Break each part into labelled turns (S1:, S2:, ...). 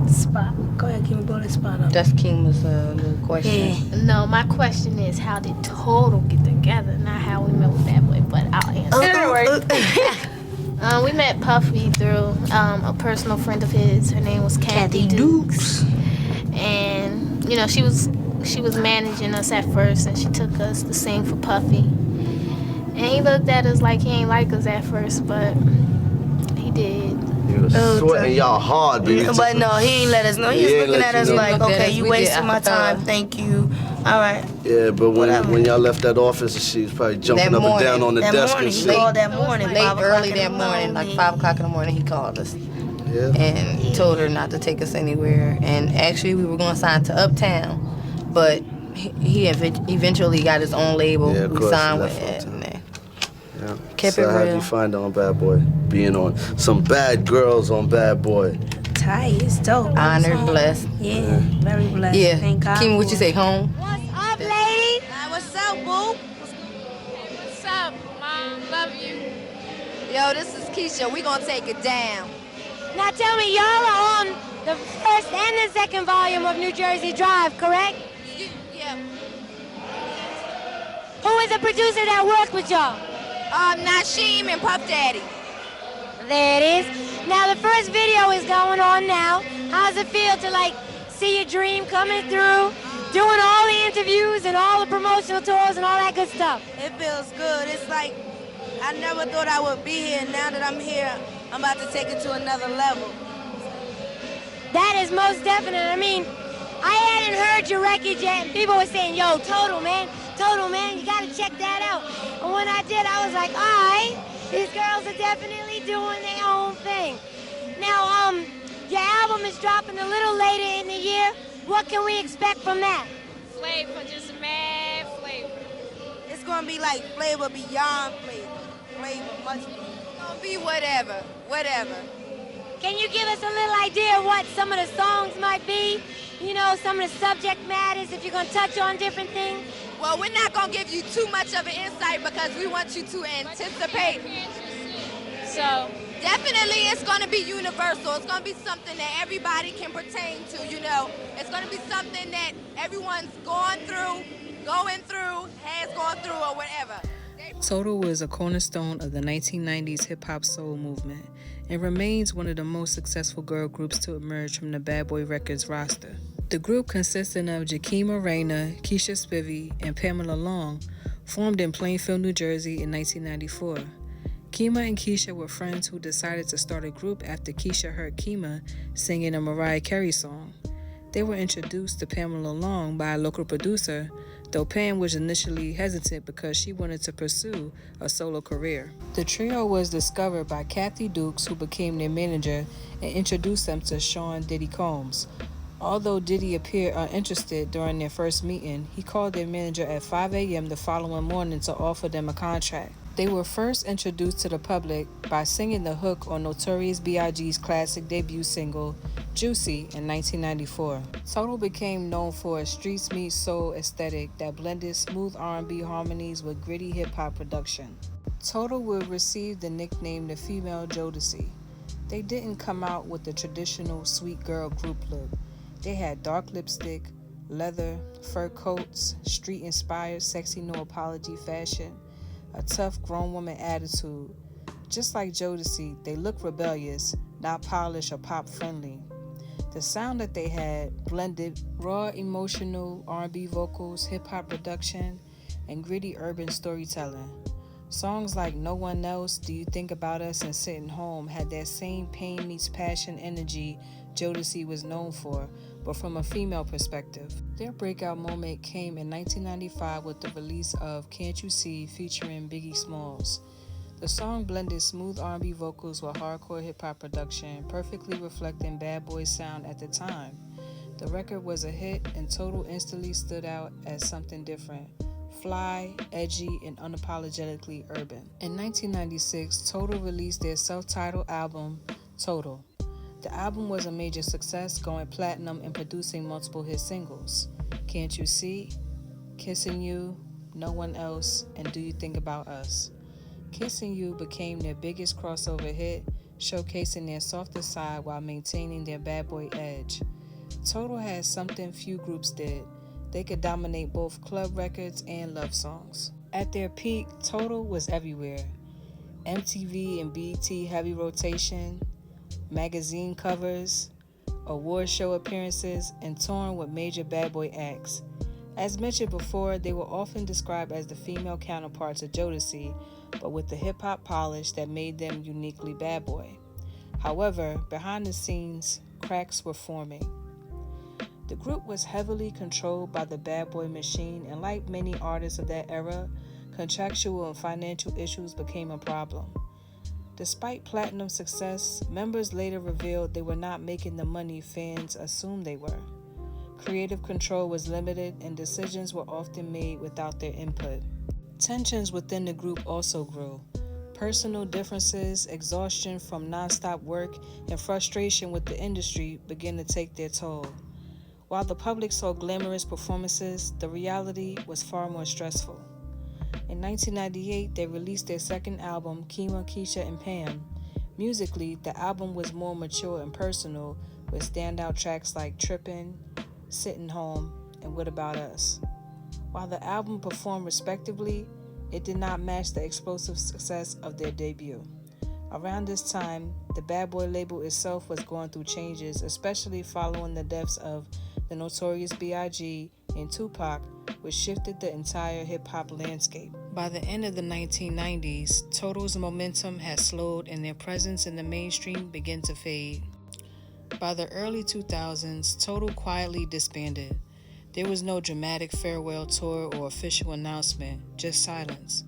S1: spot. Go ahead, Kima, blow that spot up.
S2: That's Kima's little question.
S1: Yeah.
S3: No, my question is, how did Total get together? Not how we met with Bad Boy, but I'll answer. We met Puffy through a personal friend of his. Her name was Kathy Dukes. And, you know, she was managing us at first, and she took us to sing for Puffy. And he looked at us like he ain't like us at first, but he did.
S4: He was sweating y'all hard,
S1: but no, he ain't let us know. He was looking at us like, okay, you wasted my time. Thank you. All right.
S4: Yeah, but when y'all left that office, she was probably jumping up and down on the desk and shit.
S1: He called that morning,
S2: early that morning, like 5 o'clock in the morning, he called us.
S4: Yeah.
S2: And told her not to take us anywhere. And actually, we were going to sign to Uptown, but he eventually got his own label.
S4: Yeah, of course,
S2: we signed with
S4: it. Yeah.
S2: Kept it real.
S4: How'd you find on Bad Boy? Being on some bad girls on Bad Boy.
S1: Tight, it's dope.
S2: Honored, blessed.
S1: Yeah, very blessed.
S2: Yeah.
S1: Thank God.
S2: Kim, what you say, home?
S5: What's up, lady?
S6: What's up, boo?
S3: What's up, Mom? Love you.
S6: Yo, this is Keisha. We gonna take it down.
S5: Now tell me, y'all are on the first and the second volume of New Jersey Drive, correct?
S6: Yeah.
S5: Who is the producer that worked with y'all?
S6: Nasheem and Puff Daddy.
S5: There it is. Now the first video is going on now. How's it feel to see your dream coming through, doing all the interviews and all the promotional tours and all that good stuff?
S6: It feels good. It's like I never thought I would be here. Now that I'm here, I'm about to take it to another level.
S5: That is most definite. I mean, I hadn't heard your record yet, and people were saying, yo, Total, man, you gotta check that out. And when I did, I was like, all right, these girls are definitely doing their own thing. Now, your album is dropping a little later in the year. What can we expect from that?
S3: Flavor, just mad flavor.
S6: It's gonna be like flavor beyond flavor. Flavor much. It's gonna be whatever.
S5: Can you give us a little idea of what some of the songs might be? You know, some of the subject matters, if you're gonna touch on different things?
S6: Well, we're not gonna give you too much of an insight because we want you to anticipate.
S3: So
S6: definitely it's gonna be universal. It's gonna be something that everybody can pertain to, you know. It's gonna be something that everyone's going through, has gone through, or whatever.
S7: Total was a cornerstone of the 1990s hip-hop soul movement and remains one of the most successful girl groups to emerge from the Bad Boy Records roster. The group, consisting of Jakima Rayner, Keisha Spivey, and Pamela Long, formed in Plainfield, New Jersey in 1994. Kima and Keisha were friends who decided to start a group after Keisha heard Kima singing a Mariah Carey song. They were introduced to Pamela Long by a local producer, though Pam was initially hesitant because she wanted to pursue a solo career. The trio was discovered by Kathy Dukes, who became their manager and introduced them to Sean Diddy Combs. Although Diddy appeared uninterested during their first meeting, he called their manager at 5 a.m. the following morning to offer them a contract. They were first introduced to the public by singing the hook on Notorious B.I.G.'s classic debut single, Juicy, in 1994. Total became known for a streets meets soul aesthetic that blended smooth R&B harmonies with gritty hip-hop production. Total would receive the nickname the Female Jodeci. They didn't come out with the traditional sweet girl group look. They had dark lipstick, leather, fur coats, street-inspired sexy no apology fashion, a tough grown woman attitude. Just like Jodeci, they looked rebellious, not polished or pop-friendly. The sound that they had blended raw emotional R&B vocals, hip-hop production, and gritty urban storytelling. Songs like No One Else, Do You Think About Us, and Sitting Home had that same pain meets passion energy Jodeci was known for, but from a female perspective. Their breakout moment came in 1995 with the release of Can't You See featuring Biggie Smalls. The song blended smooth R&B vocals with hardcore hip-hop production, perfectly reflecting Bad Boy's sound at the time. The record was a hit, and Total instantly stood out as something different. Fly, edgy, and unapologetically urban. In 1996, Total released their self-titled album, Total. The album was a major success, going platinum and producing multiple hit singles. Can't You See, Kissing You, No One Else, and Do You Think About Us. Kissing You became their biggest crossover hit, showcasing their softer side while maintaining their bad boy edge. Total had something few groups did. They could dominate both club records and love songs. At their peak, Total was everywhere. MTV and BET heavy rotation, magazine covers, award show appearances, and touring with major bad boy acts. As mentioned before, they were often described as the female counterparts of Jodeci, but with the hip-hop polish that made them uniquely bad boy. However, behind the scenes, cracks were forming. The group was heavily controlled by the bad boy machine, and like many artists of that era, contractual and financial issues became a problem. Despite platinum success, members later revealed they were not making the money fans assumed they were. Creative control was limited, and decisions were often made without their input. Tensions within the group also grew. Personal differences, exhaustion from nonstop work, and frustration with the industry began to take their toll. While the public saw glamorous performances, the reality was far more stressful. In 1998, they released their second album, Kima, Keisha, and Pam. Musically, the album was more mature and personal, with standout tracks like Trippin', Sitting Home, and What About Us. While the album performed respectively, it did not match the explosive success of their debut. Around this time, the Bad Boy label itself was going through changes, especially following the deaths of the Notorious B.I.G. and Tupac, which shifted the entire hip-hop landscape. By the end of the 1990s, Total's momentum had slowed and their presence in the mainstream began to fade. By the early 2000s, Total quietly disbanded. There was no dramatic farewell tour or official announcement, just silence.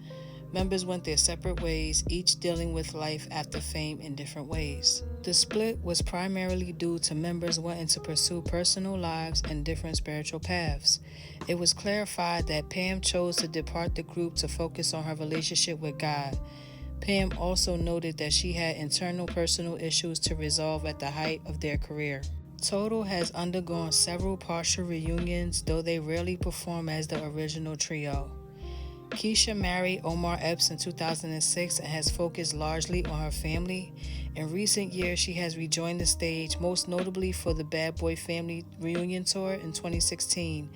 S7: Members went their separate ways, each dealing with life after fame in different ways. The split was primarily due to members wanting to pursue personal lives and different spiritual paths. It was clarified that Pam chose to depart the group to focus on her relationship with God. Pam also noted that she had internal personal issues to resolve at the height of their career. Total has undergone several partial reunions, though they rarely perform as the original trio. Keisha married Omar Epps in 2006 and has focused largely on her family. In recent years, she has rejoined the stage, most notably for the Bad Boy Family Reunion Tour in 2016.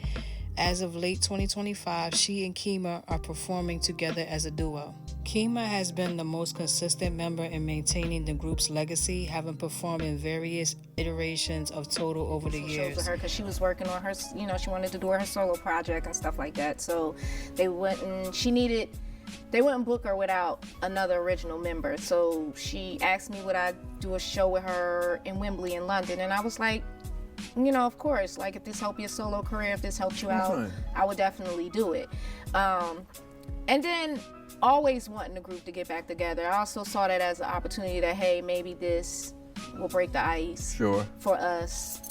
S7: As of late 2025, she and Kima are performing together as a duo. Kima has been the most consistent member in maintaining the group's legacy, having performed in various iterations of Total over the years.
S8: Shows with her because she was working on her, she wanted to do her solo project and stuff like that. So they wouldn't book her without another original member. So she asked me would I do a show with her in Wembley in London, and I was like, of course, like if this helped your solo career, if this helps you out, I would definitely do it. And then always wanting the group to get back together. I also saw that as an opportunity that, hey, maybe this will break the ice for us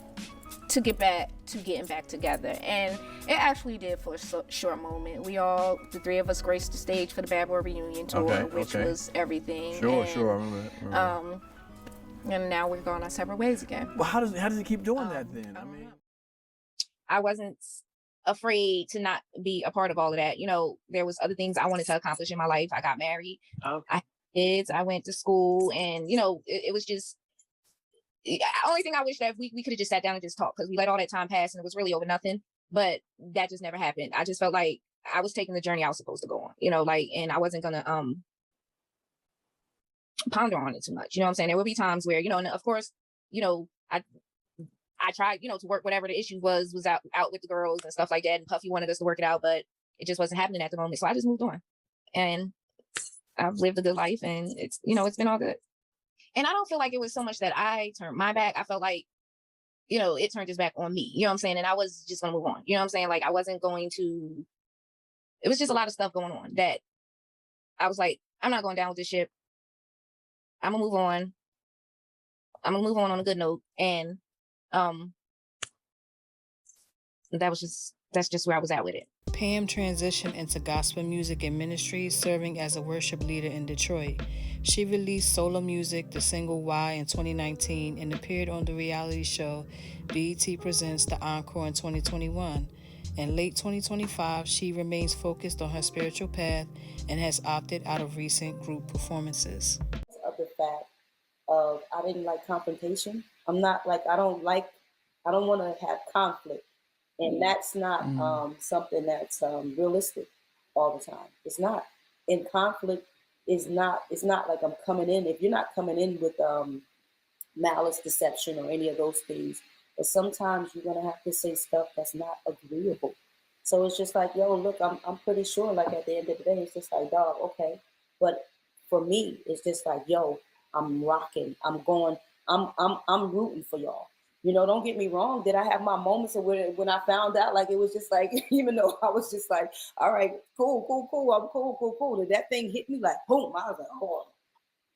S8: to get back to getting back together. And it actually did for a short moment. The three of us graced the stage for the Bad Boy Reunion Tour, which was everything.
S9: Sure, I remember that.
S8: And now we're going our separate ways again.
S9: Well, how does it keep doing that then?
S10: I wasn't afraid to not be a part of all of that. There was other things I wanted to accomplish in my life. I got married. I had kids. I went to school, and it was just the only thing I wish that we could have just sat down and just talked, because we let all that time pass and it was really over nothing. But that just never happened. I just felt like I was taking the journey I was supposed to go on. And I wasn't gonna ponder on it too much. You know what I'm saying? There would be times where, and of course, I tried, to work whatever the issue was out with the girls and stuff like that. And Puffy wanted us to work it out, but it just wasn't happening at the moment. So I just moved on, and I've lived a good life, and it's been all good. And I don't feel like it was so much that I turned my back. I felt like, it turned its back on me, you know what I'm saying? And I was just going to move on. You know what I'm saying? Like, I wasn't going to, it was just a lot of stuff going on that I was like, I'm not going down with this ship. I'm gonna move on. I'm gonna move on a good note. And that's just where I was at with it.
S7: Pam transitioned into gospel music and ministry, serving as a worship leader in Detroit. She released solo music, the single Why, in 2019, and appeared on the reality show BET Presents The Encore in 2021. In late 2025, she remains focused on her spiritual path and has opted out of recent group performances.
S11: Of the fact of of I didn't like confrontation. I'm not like I don't want to have conflict, and that's not something that's realistic all the time. It's not. And conflict is not. It's not like I'm coming in. If you're not coming in with malice, deception, or any of those things, but sometimes you're gonna have to say stuff that's not agreeable. So it's just like, yo, look, I'm pretty sure, like at the end of the day, it's just like, dog, okay. But for me, it's just like, yo, I'm rocking, I'm going, I'm rooting for y'all. You know, don't get me wrong. Did I have my moments of when I found out, like it was just like, even though I was just like, all right, cool, I'm cool. Did that thing hit me like boom? I was like, oh.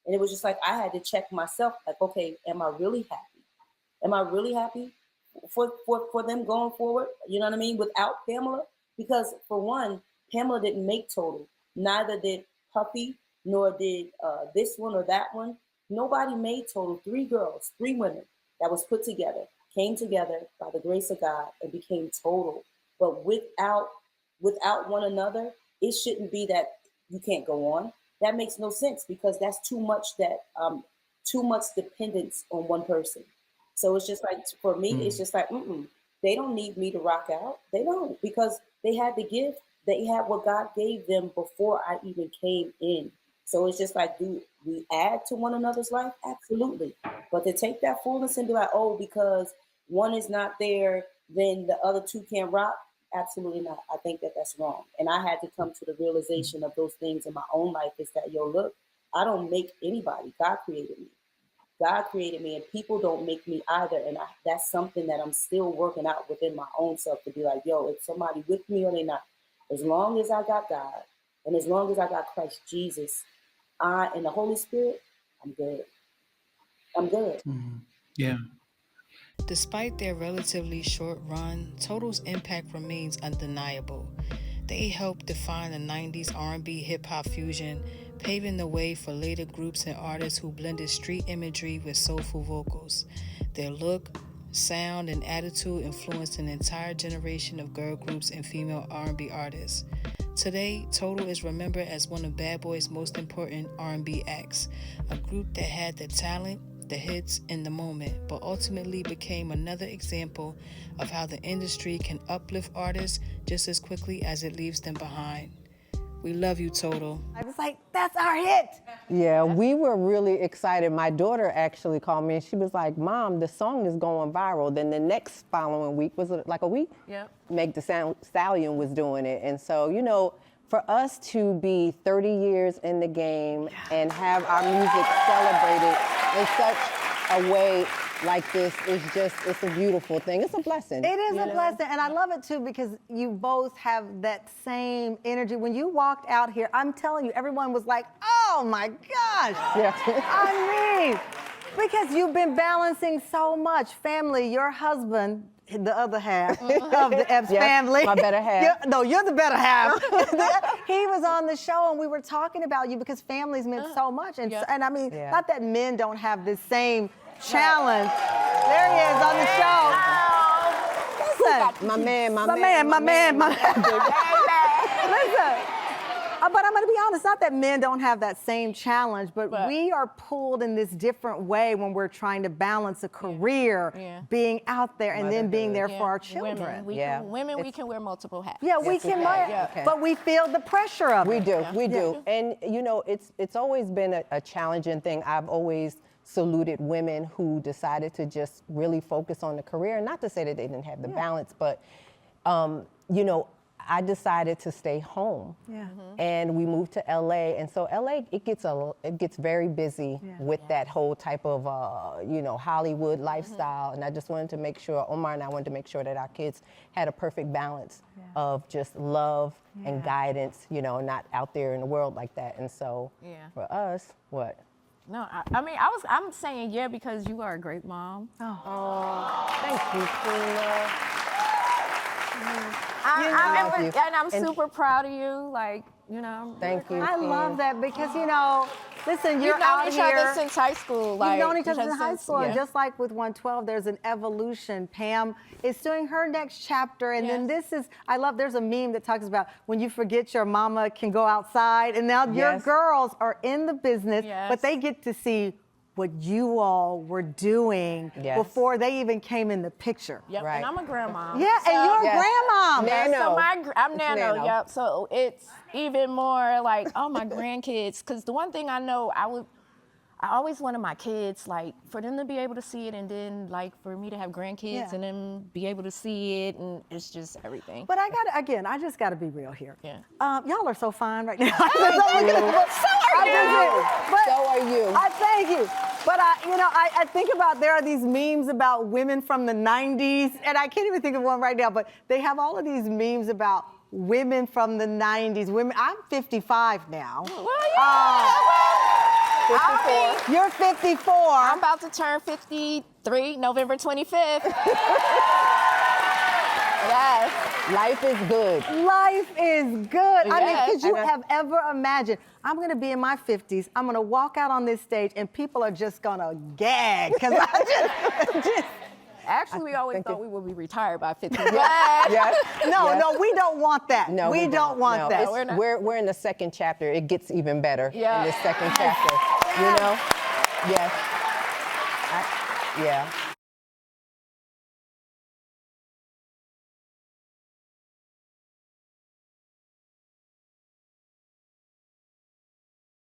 S11: And it was just like I had to check myself, like, okay, am I really happy? Am I really happy for them going forward? You know what I mean? Without Pamela? Because for one, Pamela didn't make Total. Neither did Puffy, nor did this one or that one. Nobody made Total. 3 girls, 3 women that was put together, came together by the grace of God and became Total. But without one another, it shouldn't be that you can't go on. That makes no sense because that's too much dependence on one person. So it's just like, for me, it's just like, they don't need me to rock out. They don't, because they had the gift. They had what God gave them before I even came in. So it's just like, do we add to one another's life? Absolutely. But to take that fullness and be like, oh, because one is not there, then the other 2 can't rock. Absolutely not. I think that that's wrong. And I had to come to the realization of those things in my own life is that, yo, look, I don't make anybody. God created me. God created me, and people don't make me either. And that's something that I'm still working out within my own self to be like, yo, if somebody with me or they not, as long as I got God and as long as I got Christ Jesus, I and the Holy Spirit, I'm good. I'm good.
S12: Yeah.
S7: Despite their relatively short run, Total's impact remains undeniable. They helped define the 90s R&B hip-hop fusion, paving the way for later groups and artists who blended street imagery with soulful vocals. Their look, sound, and attitude influenced an entire generation of girl groups and female R&B artists. Today, Total is remembered as one of Bad Boy's most important R&B acts, a group that had the talent, the hits, and the moment, but ultimately became another example of how the industry can uplift artists just as quickly as it leaves them behind. We love you, Total.
S13: I was like, that's our hit.
S14: Yeah, we were really excited. My daughter actually called me and she was like, Mom, the song is going viral. Then the next following week, was it like a week?
S8: Yep.
S14: Meg Thee Stallion was doing it. And so, you know, for us to be 30 years in the game and have our music celebrated in such a way like this is just, it's a beautiful thing. It's a blessing.
S13: It is a blessing, and I love it too because you both have that same energy. When you walked out here, I'm telling you, everyone was like, oh my gosh.
S14: Yeah.
S13: I mean, because you've been balancing so much. Family, your husband, the other half of the Epps family.
S14: My better half.
S13: You're the better half. He was on the show and we were talking about you because families meant so much. And, and I mean, not that men don't have this same challenge. There he is on the show. Listen.
S14: My man.
S13: Listen. But I'm going to be honest, not that men don't have that same challenge, but we are pulled in this different way when we're trying to balance a career, being out there, and then being there for our children.
S8: Women, we can wear multiple hats.
S13: Yeah, we can wear, but we feel the pressure of it.
S14: We do. And, you know, it's always been a challenging thing. I've always saluted women who decided to just really focus on the career. Not to say that they didn't have the balance, but, you know, I decided to stay home, and we moved to LA. And so LA, it gets very busy with that whole type of, you know, Hollywood lifestyle. And I just wanted to make sure, Omar and I wanted to make sure that our kids had a perfect balance of just love and guidance, you know, not out there in the world like that. And so for us, what?
S8: No, I mean, I'm saying because you are a great mom.
S14: Oh, thank you, Tina.
S8: I'm super proud of you. Like, you know.
S14: Thank you.
S13: I love that because, you know, listen, you're out here.
S8: We've known each other since high school.
S13: You've known each other since high school. And just like with 112, there's an evolution. Pam is doing her next chapter. And then this is, I love, there's a meme that talks about when you forget your mama can go outside. And now your girls are in the business, but they get to see what you all were doing before they even came in the picture.
S12: Yep, and I'm a grandma.
S13: Yeah, and you're a grandma.
S12: Yeah, so I'm
S14: Nano.
S12: Nano, yep. So it's even more like, oh, my grandkids. Because the one thing I know, I always wanted my kids, like, for them to be able to see it, and then, like, for me to have grandkids and then be able to see it, and it's just everything.
S13: But I just got to be real here.
S12: Yeah.
S13: Y'all are so fine right now.
S14: Thank you.
S13: So
S14: are you.
S13: I thank you. But I think about, there are these memes about women from the 90s, and I can't even think of one right now, but they have all of these memes about women from the 90s. I'm 55 now.
S12: Well, yeah.
S14: 54.
S13: You're 54.
S12: I'm about to turn 53, November 25th. Yes.
S14: Life is good.
S13: Life is good. I mean,
S12: Yes.
S13: could you have ever imagined, I'm going to be in my 50s, I'm going to walk out on this stage, and people are just going to gag, because I just...
S12: Actually, we always thought we would be retired by 50.
S14: Yes.
S13: No, we don't want that.
S14: No,
S13: we don't want that.
S14: We're in the second chapter. It gets even better in the second chapter.
S13: Yes.
S14: You know? Yes. Yeah.